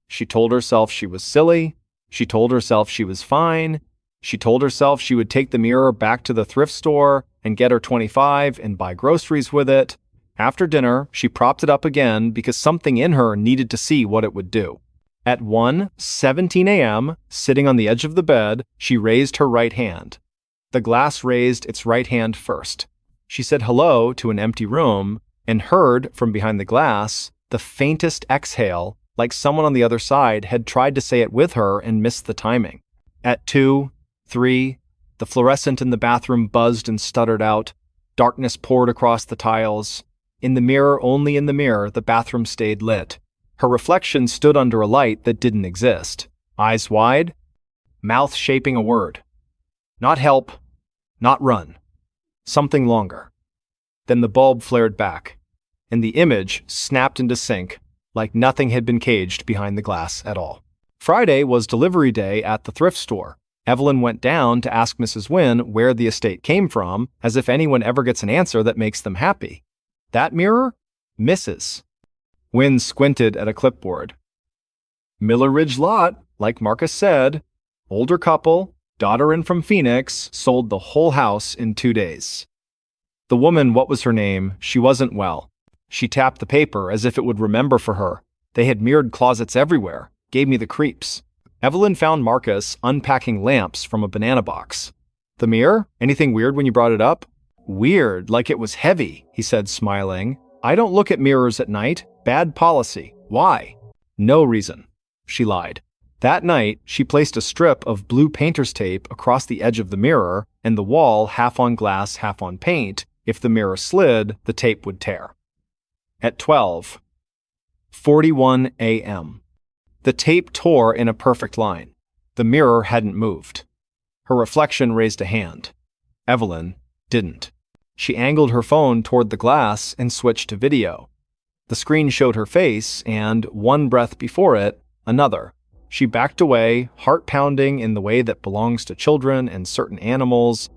Speaker 2: She told herself she was silly. She told herself she was fine. She told herself she would take the mirror back to the thrift store and get her 25 and buy groceries with it. After dinner, she propped it up again because something in her needed to see what it would do. At 1:17 a.m., sitting on the edge of the bed, she raised her right hand. The glass raised its right hand first. She said hello to an empty room and heard from behind the glass the faintest exhale, like someone on the other side had tried to say it with her and missed the timing. At 2:03, the fluorescent in the bathroom buzzed and stuttered out. Darkness poured across the tiles. In the mirror, only in the mirror, the bathroom stayed lit. Her reflection stood under a light that didn't exist. Eyes wide, mouth shaping a word. Not help, not run. Something longer. Then the bulb flared back, and the image snapped into sync, like nothing had been caged behind the glass at all. Friday was delivery day at the thrift store. Evelyn went down to ask Mrs. Wynne where the estate came from, as if anyone ever gets an answer that makes them happy. That mirror? Mrs. Wynne squinted at a clipboard. Miller Ridge lot, like Marcus said. Older couple, daughter in from Phoenix, sold the whole house in 2 days. The woman, what was her name? She wasn't well. She tapped the paper as if it would remember for her. They had mirrored closets everywhere. Gave me the creeps. Evelyn found Marcus unpacking lamps from a banana box. The mirror? Anything weird when you brought it up? Weird, like it was heavy, he said, smiling. I don't look at mirrors at night. Bad policy. Why? No reason. She lied. That night, she placed a strip of blue painter's tape across the edge of the mirror and the wall half on glass, half on paint. If the mirror slid, the tape would tear. At 12:41 a.m., the tape tore in a perfect line. The mirror hadn't moved. Her reflection raised a hand. Evelyn didn't. She angled her phone toward the glass and switched to video. The screen showed her face, and, one breath before it, another. She backed away, heart pounding in the way that belongs to children and certain animals.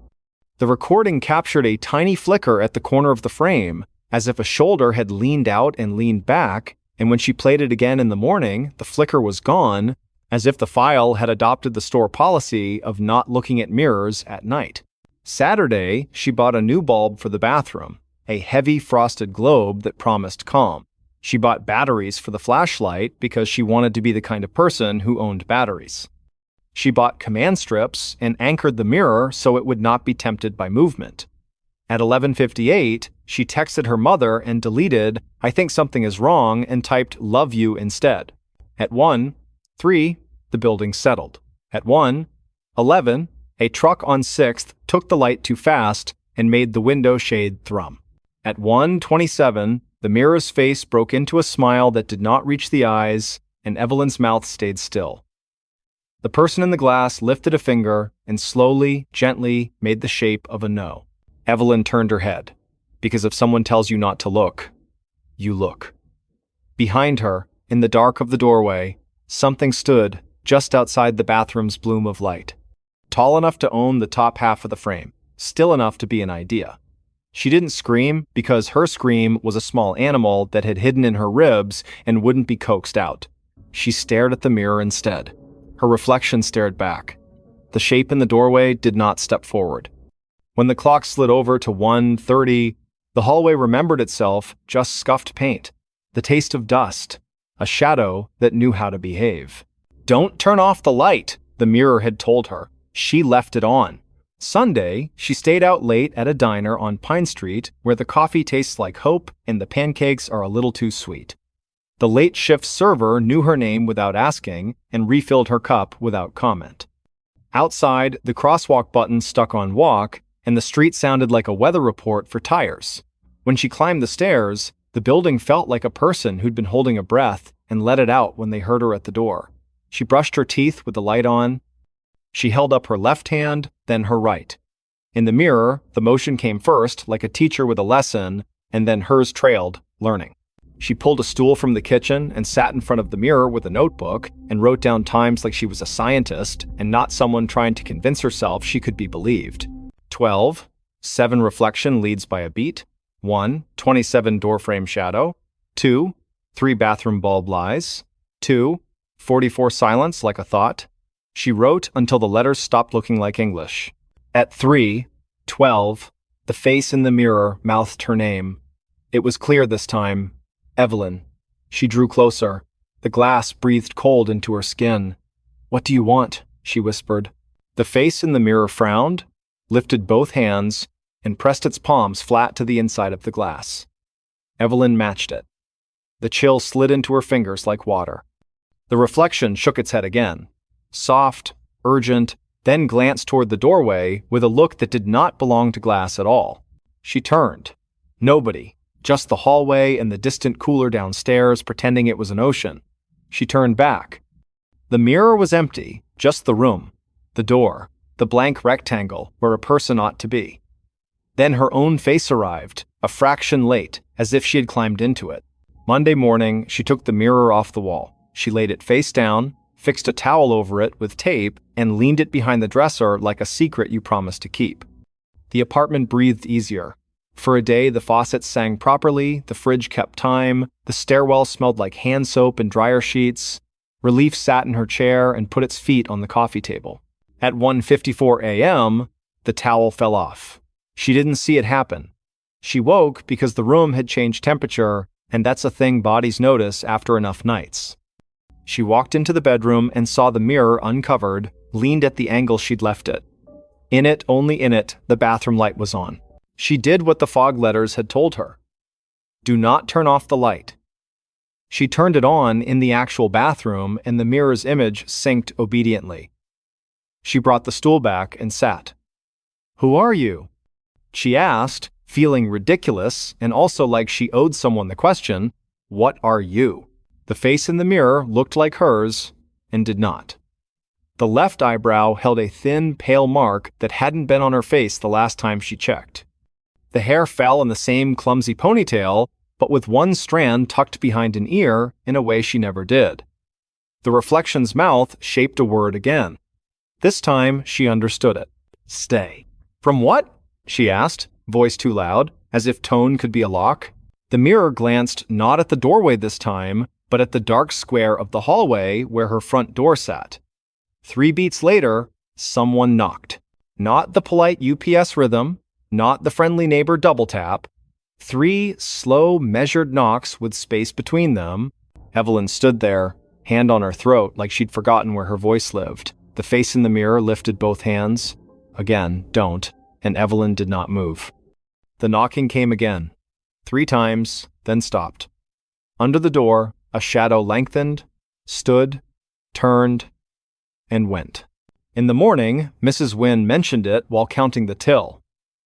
Speaker 2: The recording captured a tiny flicker at the corner of the frame, as if a shoulder had leaned out and leaned back, and when she played it again in the morning, the flicker was gone, as if the file had adopted the store policy of not looking at mirrors at night. Saturday, she bought a new bulb for the bathroom, a heavy frosted globe that promised calm. She bought batteries for the flashlight because she wanted to be the kind of person who owned batteries. She bought command strips and anchored the mirror so it would not be tempted by movement. At 11:58, she texted her mother and deleted, "I think something is wrong," and typed, "love you" instead. At 1:03, the building settled. At 1:11, a truck on 6th took the light too fast and made the window shade thrum. At 1:27, the mirror's face broke into a smile that did not reach the eyes, and Evelyn's mouth stayed still. The person in the glass lifted a finger and slowly, gently made the shape of a no. Evelyn turned her head, because if someone tells you not to look, you look. Behind her, in the dark of the doorway, something stood just outside the bathroom's bloom of light. Tall enough to own the top half of the frame, still enough to be an idea. She didn't scream because her scream was a small animal that had hidden in her ribs and wouldn't be coaxed out. She stared at the mirror instead. Her reflection stared back. The shape in the doorway did not step forward. When the clock slid over to 1:30, the hallway remembered itself, just scuffed paint, the taste of dust, a shadow that knew how to behave. "Don't turn off the light," the mirror had told her. She left it on. Sunday, she stayed out late at a diner on Pine Street where the coffee tastes like hope and the pancakes are a little too sweet. The late shift server knew her name without asking and refilled her cup without comment. Outside, the crosswalk button stuck on walk, and the street sounded like a weather report for tires. When she climbed the stairs, the building felt like a person who'd been holding a breath and let it out when they heard her at the door. She brushed her teeth with the light on. She held up her left hand, then her right. In the mirror, the motion came first, like a teacher with a lesson, and then hers trailed, learning. She pulled a stool from the kitchen and sat in front of the mirror with a notebook and wrote down times like she was a scientist and not someone trying to convince herself she could be believed. 12. 7 reflection leads by a beat. 1. 27 doorframe shadow. 2. 3 bathroom bulb lies. 2. 44 silence like a thought. She wrote until the letters stopped looking like English. At 3:12, the face in the mirror mouthed her name. It was clear this time. Evelyn. She drew closer. The glass breathed cold into her skin. "What do you want?" she whispered. The face in the mirror frowned, lifted both hands, and pressed its palms flat to the inside of the glass. Evelyn matched it. The chill slid into her fingers like water. The reflection shook its head again. Soft, urgent, then glanced toward the doorway with a look that did not belong to glass at all. She turned. Nobody, just the hallway and the distant cooler downstairs pretending it was an ocean. She turned back. The mirror was empty, just the room, the door, the blank rectangle where a person ought to be. Then her own face arrived, a fraction late, as if she had climbed into it. Monday morning, she took the mirror off the wall. She laid it face down, fixed a towel over it with tape, and leaned it behind the dresser like a secret you promised to keep. The apartment breathed easier. For a day, the faucets sang properly, the fridge kept time, the stairwell smelled like hand soap and dryer sheets. Relief sat in her chair and put its feet on the coffee table. At 1:54 a.m., the towel fell off. She didn't see it happen. She woke because the room had changed temperature, and that's a thing bodies notice after enough nights. She walked into the bedroom and saw the mirror uncovered, leaned at the angle she'd left it. In it, only in it, the bathroom light was on. She did what the fog letters had told her. Do not turn off the light. She turned it on in the actual bathroom, and the mirror's image synced obediently. She brought the stool back and sat. "Who are you?" she asked, feeling ridiculous and also like she owed someone the question, "What are you?" The face in the mirror looked like hers and did not. The left eyebrow held a thin, pale mark that hadn't been on her face the last time she checked. The hair fell in the same clumsy ponytail, but with one strand tucked behind an ear in a way she never did. The reflection's mouth shaped a word again. This time, she understood it. Stay. From what? She asked, voice too loud, as if tone could be a lock. The mirror glanced not at the doorway this time, but at the dark square of the hallway where her front door sat. 3 beats later, someone knocked. Not the polite UPS rhythm, not the friendly neighbor double tap. 3 slow, measured knocks with space between them. Evelyn stood there, hand on her throat like she'd forgotten where her voice lived. The face in the mirror lifted both hands. Again, don't, and Evelyn did not move. The knocking came again. 3 times, then stopped. Under the door, a shadow lengthened, stood, turned, and went. In the morning, Mrs. Wynne mentioned it while counting the till.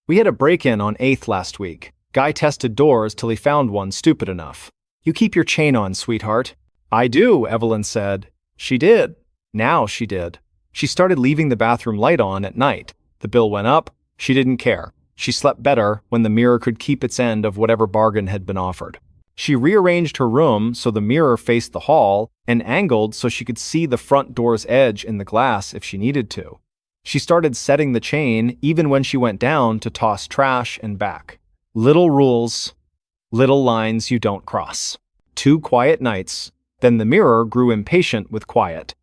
Speaker 2: We had a break-in on 8th last week. Guy tested doors till he found one stupid enough. You keep your chain on, sweetheart. I do, Evelyn said. She did. Now she did. She started leaving the bathroom light on at night. The bill went up. She didn't care. She slept better when the mirror could keep its end of whatever bargain had been offered. She rearranged her room so the mirror faced the hall and angled so she could see the front door's edge in the glass if she needed to. She started setting the chain even when she went down to toss trash and back. Little rules, little lines you don't cross. 2 quiet nights, then the mirror grew impatient with quiet.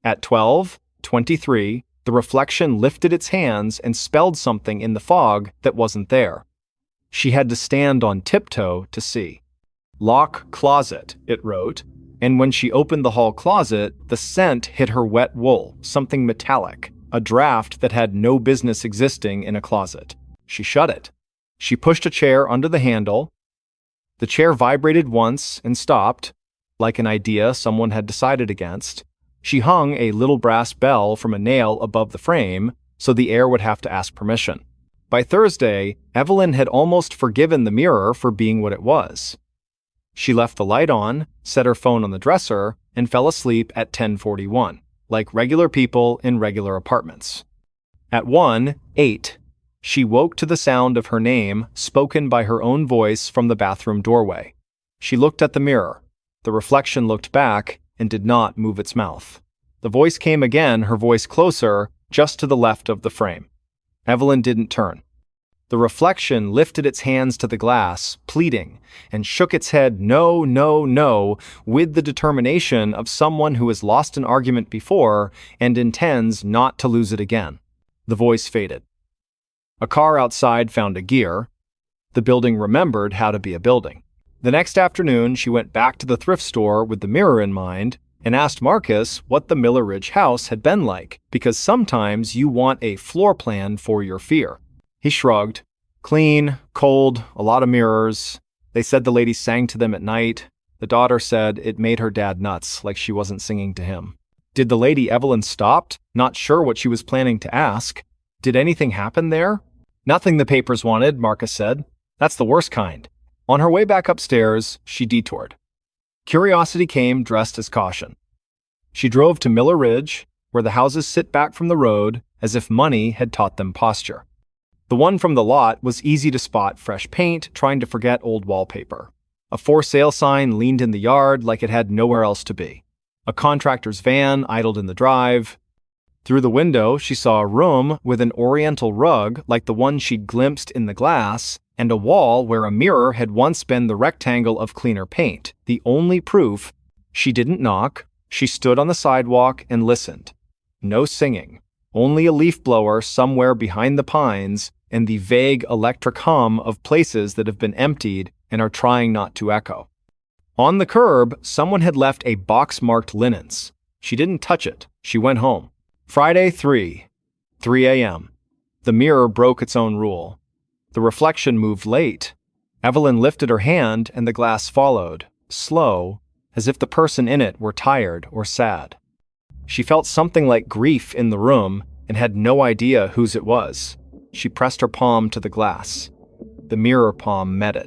Speaker 2: At 12:23, the reflection lifted its hands and spelled something in the fog that wasn't there. She had to stand on tiptoe to see. Lock closet, it wrote, and when she opened the hall closet, the scent hit her wet wool, something metallic, a draft that had no business existing in a closet. She shut it. She pushed a chair under the handle. The chair vibrated once and stopped, like an idea someone had decided against. She hung a little brass bell from a nail above the frame so the air would have to ask permission. By Thursday, Evelyn had almost forgiven the mirror for being what it was. She left the light on, set her phone on the dresser, and fell asleep at 10:41, like regular people in regular apartments. At 1:08, she woke to the sound of her name spoken by her own voice from the bathroom doorway. She looked at the mirror. The reflection looked back and did not move its mouth. The voice came again, her voice closer, just to the left of the frame. Evelyn didn't turn. The reflection lifted its hands to the glass, pleading, and shook its head no, no, no, with the determination of someone who has lost an argument before and intends not to lose it again. The voice faded. A car outside found a gear. The building remembered how to be a building. The next afternoon, she went back to the thrift store with the mirror in mind and asked Marcus what the Miller Ridge house had been like, because sometimes you want a floor plan for your fear. He shrugged. Clean, cold, a lot of mirrors. They said the lady sang to them at night. The daughter said it made her dad nuts, like she wasn't singing to him. Did the lady Evelyn stopped, not sure what she was planning to ask? Did anything happen there? Nothing the papers wanted, Marcus said. That's the worst kind. On her way back upstairs, she detoured. Curiosity came dressed as caution. She drove to Miller Ridge, where the houses sit back from the road as if money had taught them posture. The one from the lot was easy to spot fresh paint trying to forget old wallpaper. A for sale sign leaned in the yard like it had nowhere else to be. A contractor's van idled in the drive. Through the window, she saw a room with an oriental rug like the one she'd glimpsed in the glass, and a wall where a mirror had once been the rectangle of cleaner paint, the only proof. She didn't knock. She stood on the sidewalk and listened. No singing, only a leaf blower somewhere behind the pines and the vague electric hum of places that have been emptied and are trying not to echo. On the curb, someone had left a box marked linens. She didn't touch it. She went home. Friday, 3 a.m. The mirror broke its own rule. The reflection moved late. Evelyn lifted her hand and the glass followed, slow, as if the person in it were tired or sad. She felt something like grief in the room and had no idea whose it was. She pressed her palm to the glass. The mirror palm met it.